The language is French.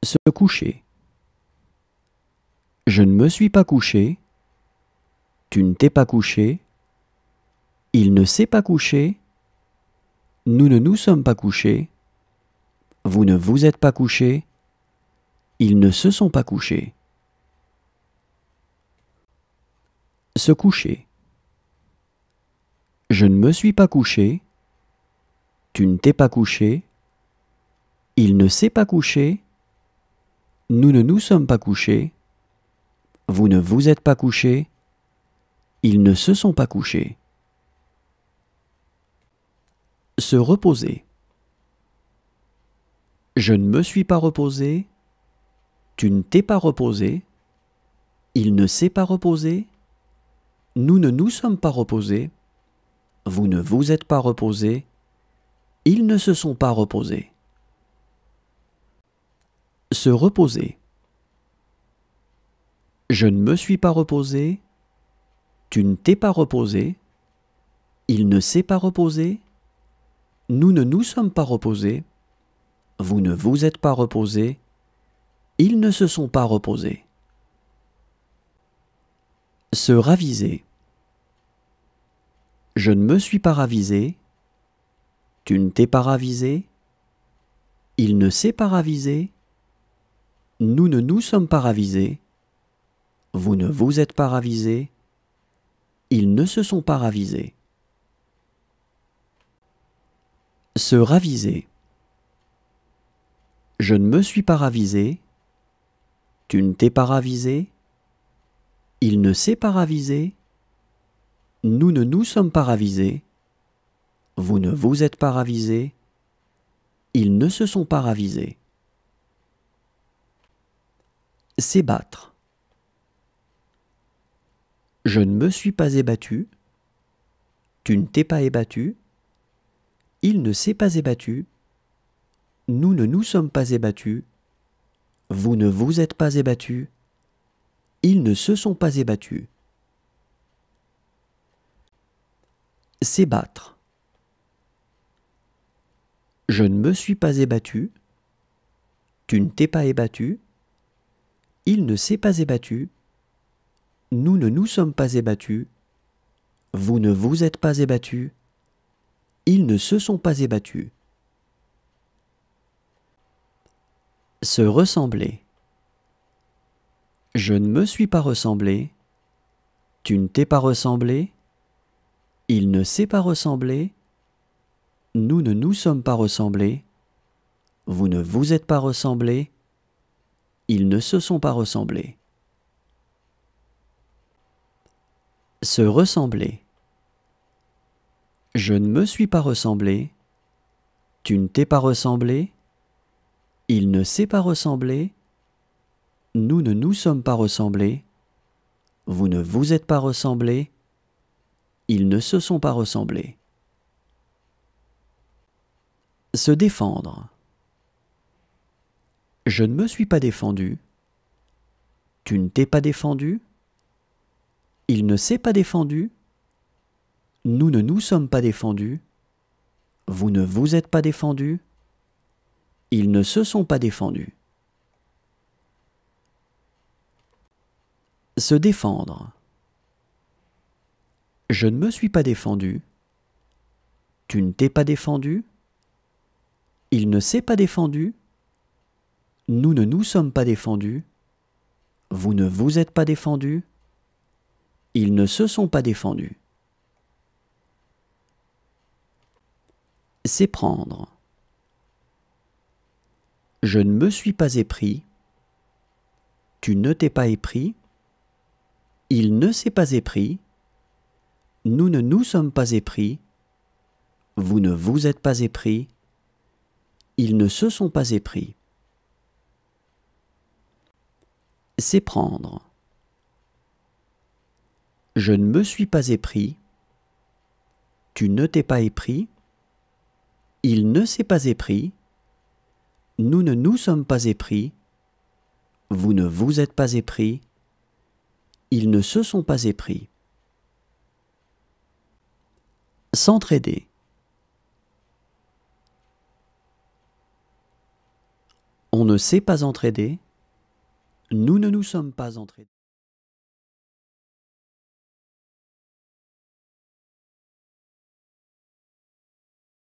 Se coucher. Je ne me suis pas couché. Tu ne t'es pas couché. Il ne s'est pas couché. Nous ne nous sommes pas couchés. Vous ne vous êtes pas couché. Ils ne se sont pas couchés. Se coucher. Je ne me suis pas couché. Tu ne t'es pas couché. Il ne s'est pas couché. Nous ne nous sommes pas couchés. Vous ne vous êtes pas couchés. Ils ne se sont pas couchés. Se reposer. Je ne me suis pas reposé. Tu ne t'es pas reposé. Il ne s'est pas reposé. Nous ne nous sommes pas reposés. Vous ne vous êtes pas reposés. Ils ne se sont pas reposés. Se reposer. Je ne me suis pas reposé. Tu ne t'es pas reposé. Il ne s'est pas reposé. Nous ne nous sommes pas reposés. Vous ne vous êtes pas reposés. Ils ne se sont pas reposés. Se raviser. Je ne me suis pas ravisé. Tu ne t'es pas ravisé. Il ne s'est pas ravisé. Nous ne nous sommes pas ravisés. Vous ne vous êtes pas ravisés. Ils ne se sont pas ravisés. Se raviser. Je ne me suis pas ravisé. Tu ne t'es pas ravisé. Il ne s'est pas ravisé. Nous ne nous sommes pas ravisés. Vous ne vous êtes pas ravisés. Ils ne se sont pas ravisés. S'ébattre. Je ne me suis pas ébattu. Tu ne t'es pas ébattu. Il ne s'est pas ébattu. Nous ne nous sommes pas ébattus. Vous ne vous êtes pas ébattus. Ils ne se sont pas ébattus. S'ébattre. Je ne me suis pas ébattu. Tu ne t'es pas ébattu. Il ne s'est pas ébattu. Nous ne nous sommes pas ébattus. Vous ne vous êtes pas ébattus. Ils ne se sont pas ébattus. Se ressembler. Je ne me suis pas ressemblé. Tu ne t'es pas ressemblé. Il ne s'est pas ressemblé. Nous ne nous sommes pas ressemblés. Vous ne vous êtes pas ressemblés. Ils ne se sont pas ressemblés. Se ressembler. Je ne me suis pas ressemblé. Tu ne t'es pas ressemblé. Il ne s'est pas ressemblé. Nous ne nous sommes pas ressemblés. Vous ne vous êtes pas ressemblés. Ils ne se sont pas ressemblés. Se défendre. Je ne me suis pas défendu. Tu ne t'es pas défendu. Il ne s'est pas défendu. Nous ne nous sommes pas défendus. Vous ne vous êtes pas défendus. Ils ne se sont pas défendus. Se défendre. Je ne me suis pas défendu. Tu ne t'es pas défendu. Il ne s'est pas défendu. Nous ne nous sommes pas défendus. Vous ne vous êtes pas défendus. Ils ne se sont pas défendus. S'éprendre. Je ne me suis pas épris. Tu ne t'es pas épris. Il ne s'est pas épris. Nous ne nous sommes pas épris. Vous ne vous êtes pas épris. Ils ne se sont pas épris. S'éprendre. Je ne me suis pas épris. Tu ne t'es pas épris. Il ne s'est pas épris. Nous ne nous sommes pas épris. Vous ne vous êtes pas épris. Ils ne se sont pas épris. S'entraider. On On ne s'est pas entraidé. Nous ne nous sommes pas entraidés.